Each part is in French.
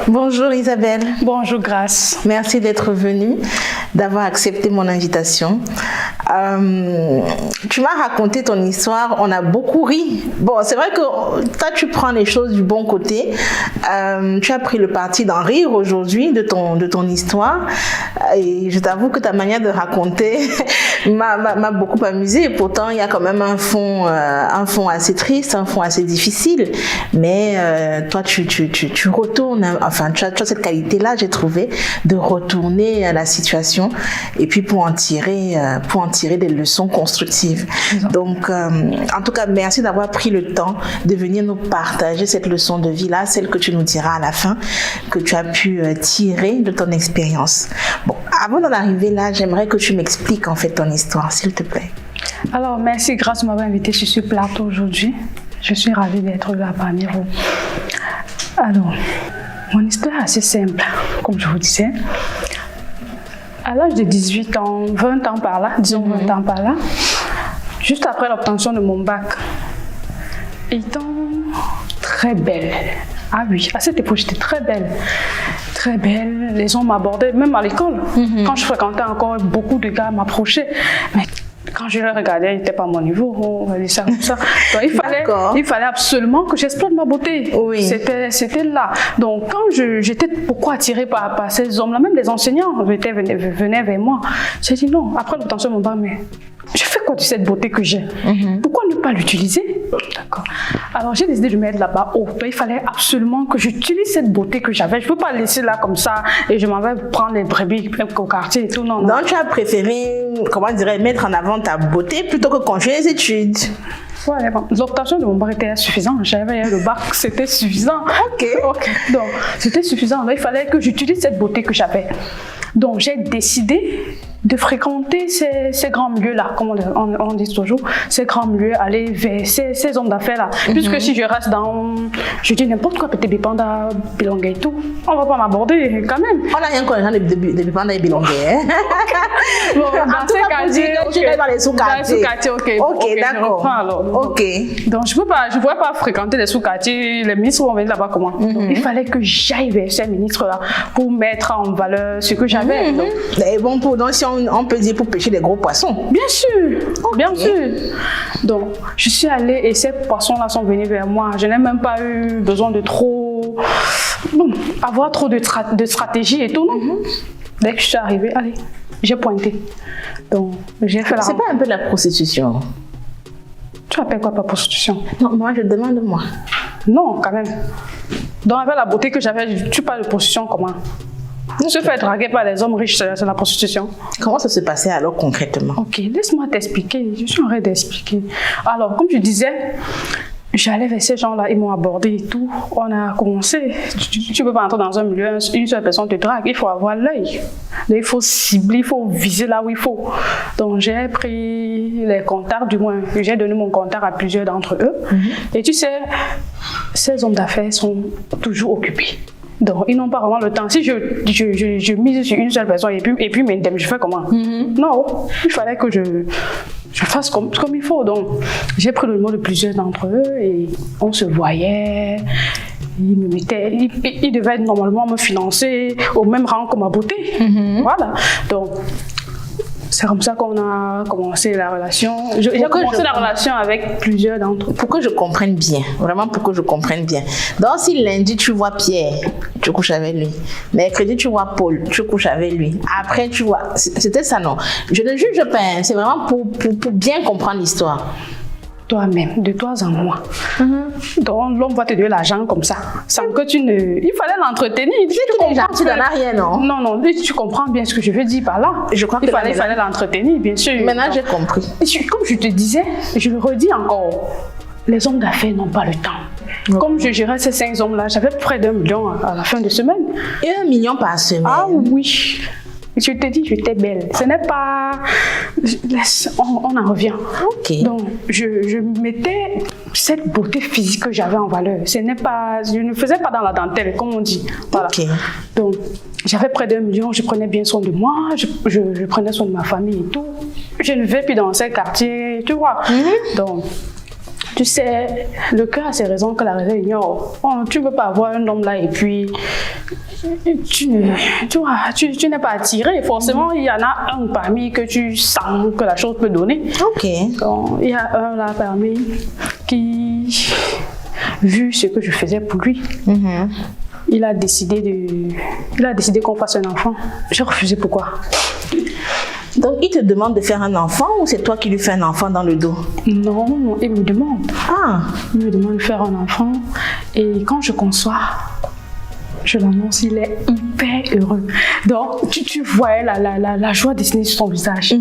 Bonjour Isabelle. Bonjour Grâce. Merci d'être venue, d'avoir accepté mon invitation. Tu m'as raconté ton histoire, on a beaucoup ri. Bon, c'est vrai que toi, tu prends les choses du bon côté. Tu as pris le parti d'en rire aujourd'hui de ton histoire. Et je t'avoue que ta manière de raconter m'a beaucoup amusée. Et pourtant, il y a quand même un fond assez triste, un fond assez difficile. Mais toi, tu retournes, enfin, tu as cette qualité-là, j'ai trouvé, de retourner la situation et puis pour en tirer des leçons constructives. Donc, en tout cas, merci d'avoir pris le temps de venir nous partager cette leçon de vie-là, celle que tu nous diras à la fin, que tu as pu tirer de ton expérience. Bon, avant d'en arriver là, j'aimerais que tu m'expliques en fait ton histoire, s'il te plaît. Alors, merci Grâce de m'avoir invitée sur ce plateau aujourd'hui. Je suis ravie d'être là parmi vous. Alors, mon histoire est assez simple, comme je vous disais. À l'âge de 18 ans, 20 ans par là, disons 20 ans par là, juste après l'obtention de mon bac, étant très belle, ah oui, à cette époque j'étais très belle, les gens m'abordaient, même à l'école, quand je fréquentais encore, beaucoup de gars m'approchaient, mais quand je les regardais, ils n'étaient pas à mon niveau, on va dire ça comme ça. Donc, il fallait absolument que j'exploite ma beauté. Oui. C'était là. Donc, quand j'étais beaucoup attirée par ces hommes-là, même les enseignants venaient vers moi. J'ai dit non, après l'obtention de mon bac, mais je fais quoi de cette beauté que j'ai? Pourquoi ne pas l'utiliser? D'accord. Alors, j'ai décidé de mettre là-bas haut. Donc, il fallait absolument que j'utilise cette beauté que j'avais. Je ne peux pas laisser là comme ça et je m'en vais prendre les brebis au quartier et tout. Non. Donc, tu as préféré, comment dirais, mettre en avant ta beauté plutôt que continuer les études? Ouais, l'obtention de mon bac était suffisante. J'avais le bac, c'était suffisant. Ok. Donc, c'était suffisant. Donc, il fallait que j'utilise cette beauté que j'avais. Donc, j'ai décidé de fréquenter ces grands milieux-là, comme on dit toujours, ces grands milieux, aller vers ces hommes d'affaires-là. Puisque si je reste je dis n'importe quoi, peut-être Bipanda, Bilonga et tout, on va pas m'aborder quand même. On n'a rien contre les gens de Bipanda et Bilonga. Bon, dans ces quartiers, dans les sous-quartiers. Ok, d'accord. Ok. Donc, je ne pouvais pas fréquenter les sous-quartiers, les ministres vont venir là-bas comment. Donc, il fallait que j'aille vers ces ministres-là pour mettre en valeur ce que j'avais. Et bon, donc si on peut dire pour pêcher des gros poissons. Bien sûr, bien sûr. Donc, je suis allée et ces poissons-là sont venus vers moi. Je n'ai même pas eu besoin de avoir trop de stratégie et tout, non. Dès que je suis arrivée, allez, j'ai pointé. Donc, j'ai fait la C'est pas un peu de la prostitution? Tu appelles quoi par prostitution? Non, moi, je demande moi. Non, quand même. Donc, avec la beauté que j'avais, tu parles de prostitution comment? Se faire draguer par les hommes riches, c'est la prostitution. Comment ça se passait alors concrètement? Ok, laisse-moi t'expliquer. Je suis en train d'expliquer. Alors, comme je disais, j'allais vers ces gens-là, ils m'ont abordé et tout. On a commencé. Tu ne peux pas entrer dans un milieu, une seule personne te drague. Il faut avoir l'œil. Il faut cibler, il faut viser là où il faut. Donc, j'ai pris les contacts, du moins, j'ai donné mon contact à plusieurs d'entre eux. Et tu sais, ces hommes d'affaires sont toujours occupés. Donc, ils n'ont pas vraiment le temps. Si je mise sur une seule personne et puis m'indemne, je fais comment? Non, il fallait que je fasse comme il faut. Donc, j'ai pris le numéro de plusieurs d'entre eux et on se voyait. Ils devaient normalement me financer au même rang que ma beauté. Voilà. Donc, c'est comme ça qu'on a commencé la relation. J'ai commencé la relation avec plusieurs d'entre eux. Pour que je comprenne bien, vraiment pour que je comprenne bien. Donc, si lundi tu vois Pierre, tu couches avec lui. Mercredi tu vois Paul, tu couches avec lui. Après tu vois, c'était ça non. Je ne juge pas, c'est vraiment pour bien comprendre l'histoire. Toi-même, de toi en moi. Donc, l'homme va te donner l'argent comme ça, sans que tu ne... Il fallait l'entretenir. Tu n'en as rien, non? Non, tu comprends bien ce que je veux dire par là. Je crois il fallait l'entretenir, bien sûr. Maintenant, j'ai compris. Comme je te disais, je le redis encore, les hommes d'affaires n'ont pas le temps. Comme je gérais ces 5 hommes-là, j'avais près d'1 million à la fin de semaine. Et 1 million par semaine? Ah oui. Je te dis, j'étais belle. Ce n'est pas... On en revient. Ok. Donc, je mettais cette beauté physique que j'avais en valeur. Ce n'est pas... Je ne faisais pas dans la dentelle, comme on dit. Voilà. Ok. Donc, j'avais près d'1 million, je prenais bien soin de moi, je prenais soin de ma famille et tout. Je ne vais plus dans ces quartiers, tu vois. Donc, tu sais, le cœur a ses raisons que la raison ignore. Oh, tu ne veux pas avoir un homme là et puis tu n'es pas attiré. Forcément, il y en a un parmi que tu sens que la chose peut donner. Ok. Donc, il y a un là parmi qui, vu ce que je faisais pour lui, il a décidé qu'on fasse un enfant. J'ai refusé. Pourquoi? Donc, il te demande de faire un enfant ou c'est toi qui lui fais un enfant dans le dos? Non, il me demande. Ah. Il me demande de faire un enfant. Et quand je conçois, je l'annonce, il est hyper heureux. Donc, tu voyais la joie dessinée sur son visage.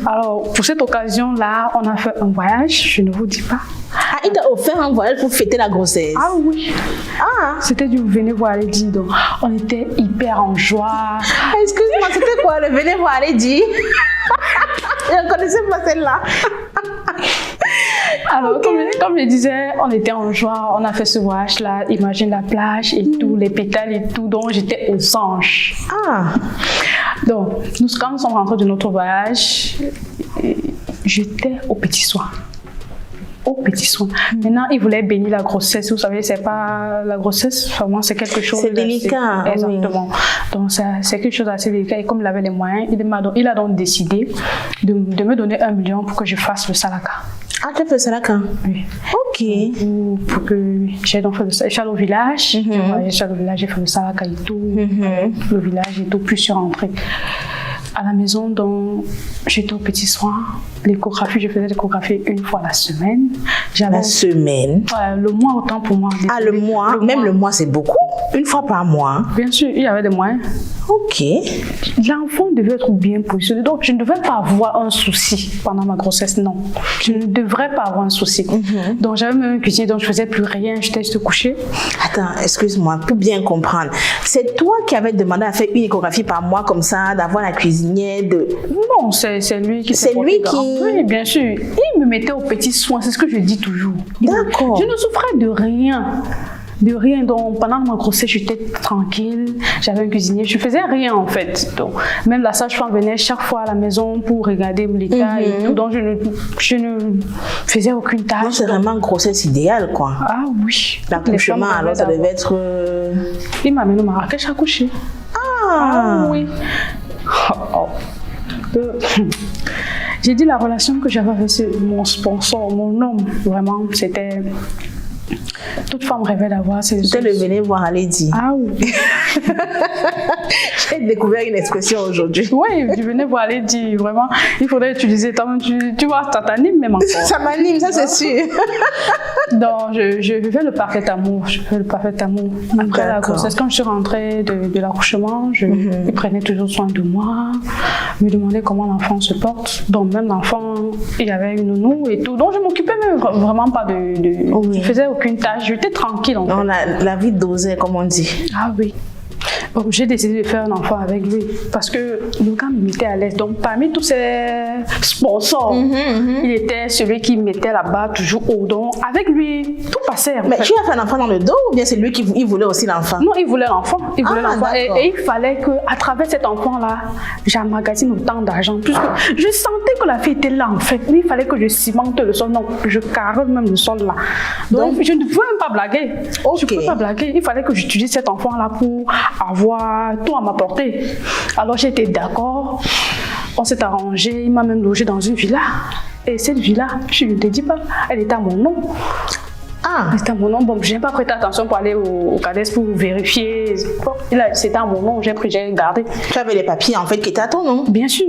Alors, pour cette occasion-là, on a fait un voyage, je ne vous dis pas. Ah, il t'a offert un voyage pour fêter la grossesse? Ah oui. Ah. C'était du venez voir les dit. Donc, on était hyper en joie. Excuse-moi, c'était quoi le venez voir les dit? Je ne connaissais pas celle-là. Alors, okay. comme je disais, on était en joie, on a fait ce voyage-là, imagine la plage et tout, les pétales et tout, donc j'étais aux anges. Ah. Donc, quand nous sommes rentrés de notre voyage, j'étais au petit soin. Au petit soin. Maintenant, il voulait bénir la grossesse. Vous savez, c'est pas la grossesse, vraiment, c'est quelque chose. C'est délicat. Exactement. Oui. Donc, c'est quelque chose d'assez délicat. Et comme il avait les moyens, il a donc décidé de me donner 1 million pour que je fasse le salaka. Ah, tu as fait le salaka? Oui. Ok. Pour que j'ai donc fait le salaka. Je suis allée au village. J'ai fait le salaka et tout. Le village et tout. Puis je suis rentrée à la maison, donc j'étais au petit soin. L'échographie, je faisais l'échographie 1 fois la semaine. La semaine? Le mois, autant pour moi. Ah, le mois? Le mois, c'est beaucoup? 1 fois par mois? Bien sûr, il y avait des moyens. Ok. L'enfant devait être bien positionné. Donc, je ne devais pas avoir un souci pendant ma grossesse, non. Je ne devrais pas avoir un souci. Donc, j'avais même une cuisine, donc je ne faisais plus rien, j'étais juste couchée. Attends, excuse-moi, pour bien comprendre. C'est toi qui avais demandé à faire une échographie par mois comme ça, d'avoir la cuisinière de... Non, c'est lui qui... C'est lui qui... Oui, bien sûr. Il me mettait au petit soin, c'est ce que je dis toujours. D'accord. Je ne souffrais de rien. De rien. Donc, pendant ma grossesse, j'étais tranquille. J'avais un cuisinier. Je faisais rien, en fait. Donc, même la sage-femme venait chaque fois à la maison pour regarder l'état et tout. Donc, je ne faisais aucune tâche. Non, c'est vraiment une grossesse idéale, quoi. Ah oui. L'accouchement, alors, ça devait être... Il m'a amené au Marrakech à coucher. Ah oui. J'ai dit la relation que j'avais avec mon sponsor, mon homme, vraiment, c'était... Toute femme rêvait d'avoir ces... C'était le venir voir à Lady. Ah oui. J'ai découvert une expression aujourd'hui. Oui, je venais voir Lady, vraiment. Il faudrait utiliser toi-même, tu vois, ça t'anime même encore. Ça m'anime, ça c'est sûr. Donc, je fais le parfait amour. Après la grossesse, quand je suis rentrée de l'accouchement, il prenait toujours soin de moi, me demandait comment l'enfant se porte. Donc, même l'enfant, il y avait une nounou et tout. Donc, je m'occupais même vraiment pas je faisais aucune tâche. J'étais tranquille en fait. Non, la vie dosait, comme on dit. Ah oui. Bon, j'ai décidé de faire un enfant avec lui parce que le gars me mettait à l'aise. Donc, parmi tous ces sponsors, il était celui qui mettait la barre toujours haut. Donc, avec lui, tout passait. Mais tu as fait un enfant dans le dos ou bien c'est lui qui voulait aussi l'enfant? Non, il voulait l'enfant. Et il fallait qu'à travers cet enfant-là, j'emmagasine autant d'argent. Puisque je sentais que la fille était là, en fait. Mais il fallait que je cimente le sol. Non, je carole même le sol là. Donc, je ne pouvais même pas blaguer. Je ne pouvais pas blaguer. Il fallait que j'utilise cet enfant-là pour avoir tout à m'apporter. Alors j'étais d'accord, on s'est arrangé, il m'a même logé dans une villa. Et cette villa, je ne te dis pas, elle était à mon nom. Ah. C'était à mon nom. Bon, je n'ai pas prêté attention pour aller au CADES pour vérifier. Bon, c'était à mon nom, j'ai gardé. Tu avais les papiers en fait qui étaient à ton nom? Bien sûr,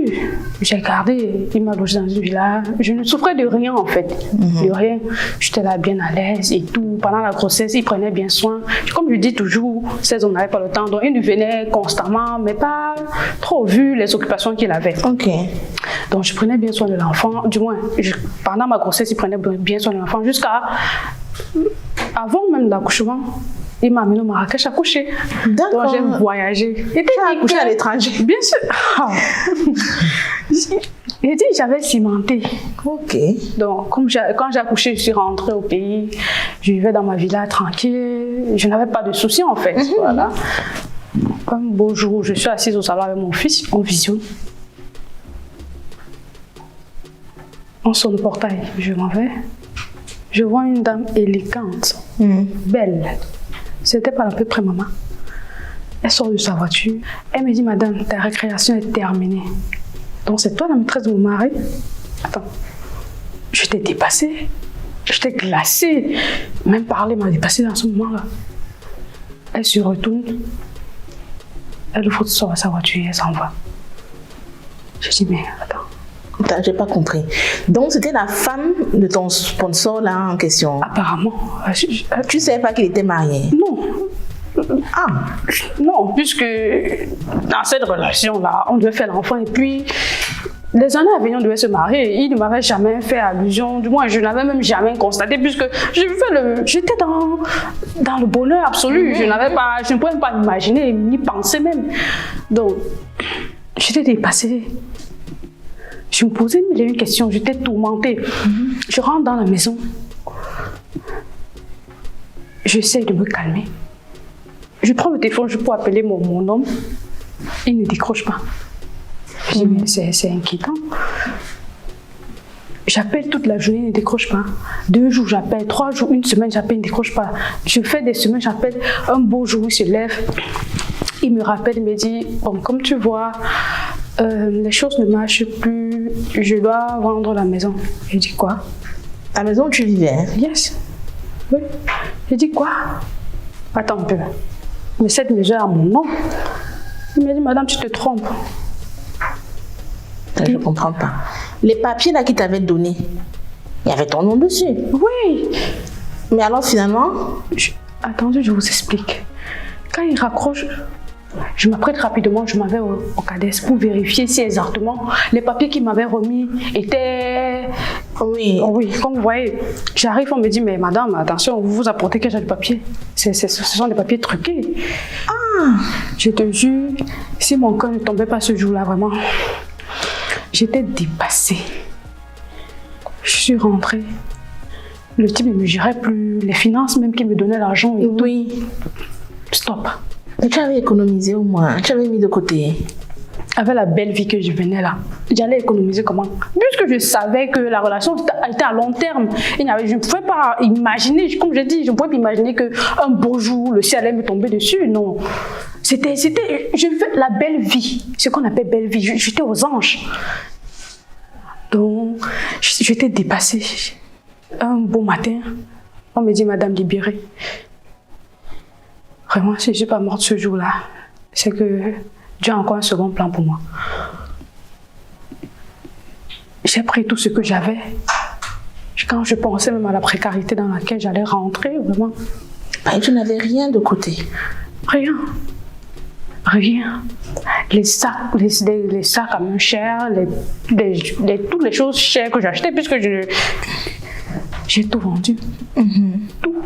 j'ai gardé. Il m'a logé dans une villa. Je ne souffrais de rien en fait, de rien. J'étais là bien à l'aise et tout. Pendant la grossesse, il prenait bien soin. Comme je dis toujours, on n'avait pas le temps, donc il nous venait constamment, mais pas trop vu les occupations qu'il avait. Ok. Donc je prenais bien soin de l'enfant. Du moins, pendant ma grossesse, il prenait bien soin de l'enfant jusqu'à avant même l'accouchement. Il m'a amené au Marrakech à coucher. D'accord. Donc, j'ai voyagé. Tu as accouché à l'étranger? Bien sûr. Ah. J'ai dit, j'avais cimenté. Ok. Donc, quand j'ai accouché, je suis rentrée au pays. Je vivais dans ma villa tranquille. Je n'avais pas de soucis, en fait. Voilà. Un beau jour, je suis assise au salon avec mon fils. On visionne. On sonne au portail. Je m'en vais. Je vois une dame élégante, belle. C'était pas à peu près maman. Elle sort de sa voiture. Elle me dit, madame, ta récréation est terminée. Donc c'est toi la maîtresse de mon mari? Attends, j'étais dépassée. J'étais glacée. Même parler m'a dépassée dans ce moment-là. Elle se retourne. Elle ouvre sa voiture et elle s'en va. Je dis, mais attends. J'ai pas compris. Donc, c'était la femme de ton sponsor là en question. Apparemment. Tu savais pas qu'il était marié? Non. Ah. Non, puisque dans cette relation-là, on devait faire l'enfant et puis les années à venir, on devait se marier. Il ne m'avait jamais fait allusion, du moins je n'avais même jamais constaté puisque j'étais dans le bonheur absolu. Je ne pouvais pas imaginer ni penser même. Donc, j'étais dépassée. Je me posais mille et une questions, j'étais tourmentée. Je rentre dans la maison. J'essaie de me calmer. Je prends le téléphone pour appeler mon homme. Il ne décroche pas. Je dis, mais c'est inquiétant. J'appelle toute la journée, il ne décroche pas. 2 jours, j'appelle. 3 jours, 1 semaine, j'appelle, il ne décroche pas. Je fais des semaines, j'appelle. Un beau jour, il se lève. Il me rappelle, il me dit, bon, comme tu vois, les choses ne marchent plus. Je dois vendre la maison. Je dis, quoi? La maison où tu vivais? Yes. Oui. Je dis, quoi? Attends un peu. Mais cette maison est à mon nom. Il m'a dit, madame, tu te trompes. Je ne comprends pas. Les papiers là qu'il t'avait donnés, il y avait ton nom dessus. Oui. Mais alors finalement... Attendez, je vous explique. Quand il raccroche, je m'apprête rapidement, je m'en vais au CADES pour vérifier si exactement les papiers qu'il m'avait remis étaient... Oui. Oui, comme vous voyez, j'arrive, on me dit, mais madame, attention, vous vous apportez quel genre de papiers? Ce sont des papiers truqués. Ah! Je te jure, si mon cœur ne tombait pas ce jour-là, vraiment, j'étais dépassée. Je suis rentrée. Le type ne me gérait plus, les finances même qui me donnaient l'argent et oui. Tout. Stop. Mais tu avais économisé au moins, tu avais mis de côté. Avec la belle vie que je venais là, j'allais économiser comment? Puisque je savais que la relation était à long terme, je ne pouvais pas imaginer, comme je dis, je ne pouvais pas imaginer qu'un beau jour, le ciel allait me tomber dessus, non. Je vivais la belle vie, ce qu'on appelle belle vie, j'étais aux anges. Donc, j'étais dépassée. Un beau matin, on me dit, madame, libérée. Vraiment, si je ne suis pas morte ce jour-là, c'est que Dieu a encore un second plan pour moi. J'ai pris tout ce que j'avais. Quand je pensais même à la précarité dans laquelle j'allais rentrer, vraiment. Et tu n'avais rien de côté? Rien. Rien. Les sacs à main chers, toutes les choses chères que j'achetais, puisque j'ai tout vendu. Tout.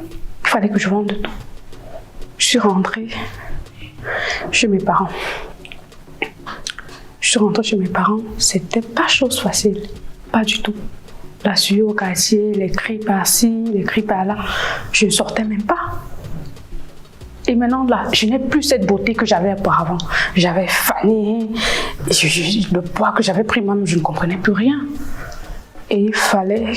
Il fallait que je vende tout. Je suis rentrée chez mes parents. Je suis rentrée chez mes parents, c'était pas chose facile, pas du tout. La sueur au quartier, les cris par-ci, les cris par-là, je ne sortais même pas. Et maintenant là, je n'ai plus cette beauté que j'avais auparavant. J'avais fané, le poids que j'avais pris moi-même, je ne comprenais plus rien. Et il fallait...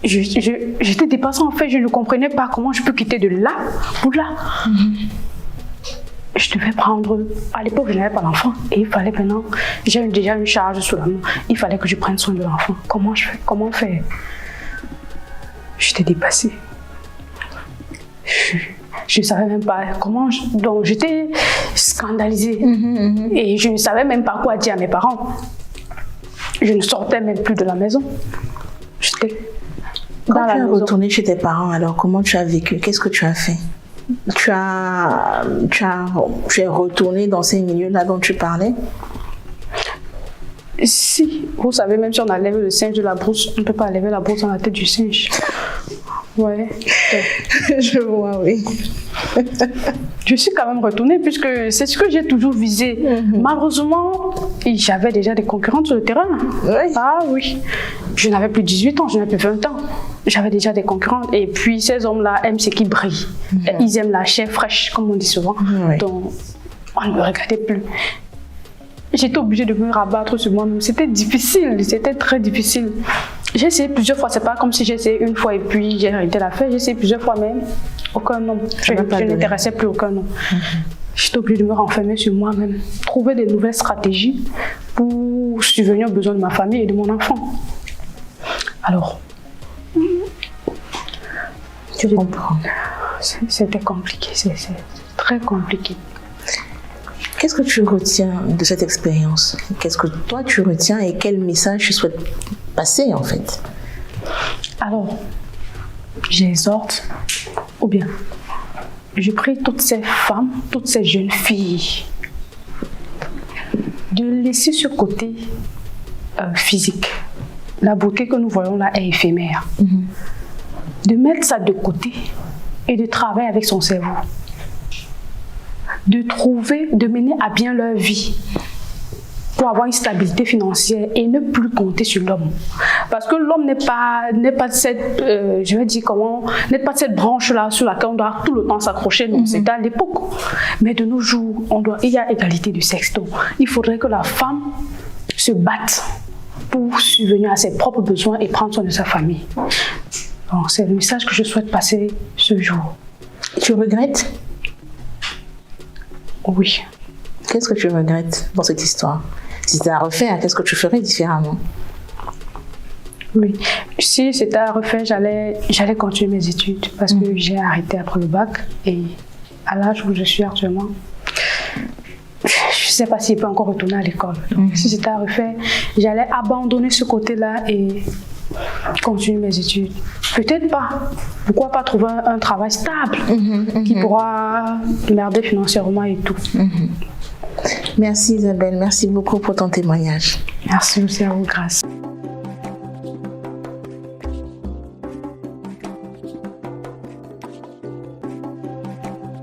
J'étais dépassée en fait, je ne comprenais pas comment je peux quitter de là pour là. Je devais prendre, à l'époque je n'avais pas d'enfant et il fallait maintenant, j'ai déjà une charge sous la main, il fallait que je prenne soin de l'enfant. Comment je fais? Comment faire? J'étais dépassée. Je ne savais même pas comment, donc j'étais scandalisée et je ne savais même pas quoi dire à mes parents. Je ne sortais même plus de la maison. J'étais Quand tu es retournée chez tes parents, alors comment tu as vécu? Qu'est-ce que tu as fait? Tu es retournée dans ces milieux-là dont tu parlais? Si, vous savez, même si on a levé le singe de la brousse, on ne peut pas lever la brousse dans la tête du singe. Ouais. Je vois, oui. Je suis quand même retournée puisque c'est ce que j'ai toujours visé. Malheureusement, j'avais déjà des concurrents sur le terrain. Oui. Ah oui. Je n'avais plus 18 ans, je n'avais plus 20 ans. J'avais déjà des concurrents. Et puis ces hommes-là aiment ce qui brille. Ils aiment la chair fraîche, comme on dit souvent. Oui. Donc, on ne me regardait plus. J'étais obligée de me rabattre sur moi-même. C'était difficile, c'était très difficile. J'ai essayé plusieurs fois, c'est pas comme si j'ai essayé une fois et puis j'ai arrêté l'affaire. J'ai essayé plusieurs fois même, aucun homme. Je n'intéressais plus aucun homme. J'étais obligée de me renfermer sur moi-même, trouver des nouvelles stratégies pour subvenir aux besoins de ma famille et de mon enfant. Alors, tu comprends. C'était compliqué, c'est très compliqué. Qu'est-ce que tu retiens de cette expérience? Qu'est-ce que toi tu retiens et quel message tu souhaites passer en fait? Alors, j'exhorte, ou bien, je prie toutes ces femmes, toutes ces jeunes filles, de laisser ce côté physique. La beauté que nous voyons là est éphémère. De mettre ça de côté et de travailler avec son cerveau. De trouver, de mener à bien leur vie pour avoir une stabilité financière et ne plus compter sur l'homme. Parce que l'homme n'est pas de cette, je vais dire comment, n'est pas de cette branche-là sur laquelle on doit tout le temps s'accrocher. Non, c'était à l'époque. Mais de nos jours, il y a égalité de sexe. Donc, il faudrait que la femme se batte pour subvenir à ses propres besoins et prendre soin de sa famille. Donc, c'est le message que je souhaite passer ce jour. Tu regrettes? Oui. Qu'est-ce que tu regrettes dans cette histoire? Si c'était à refaire, qu'est-ce que tu ferais différemment? Oui. Si c'était à refaire, j'allais continuer mes études parce que j'ai arrêté après le bac et à l'âge où je suis actuellement, je ne sais pas s'il peut encore retourner à l'école. Si c'était à refaire, j'allais abandonner ce côté-là et continuer mes études. Peut-être pas. Pourquoi pas trouver un travail stable qui pourra m'aider financièrement et tout. Merci Isabelle, merci beaucoup pour ton témoignage. Merci aussi à vous, grâce.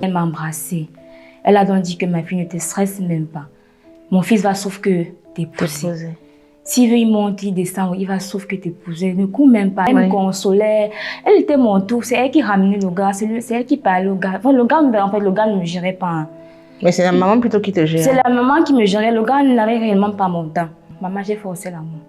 Elle m'a embrassée. Elle a donc dit que ma fille ne te stresse même pas. Mon fils va sauf que t'épouser. S'il veut, il monte, il descend, il va sauf que t'épouser. Ne court même pas. Elle me consolait. Elle était mon tour. C'est elle qui ramenait le gars. C'est elle qui parlait au gars. Enfin, le gars ne me gérait pas. Hein. Mais c'est la maman plutôt qui te gère. C'est la maman qui me gérait. Le gars n'avait réellement pas mon temps. Maman, j'ai forcé l'amour.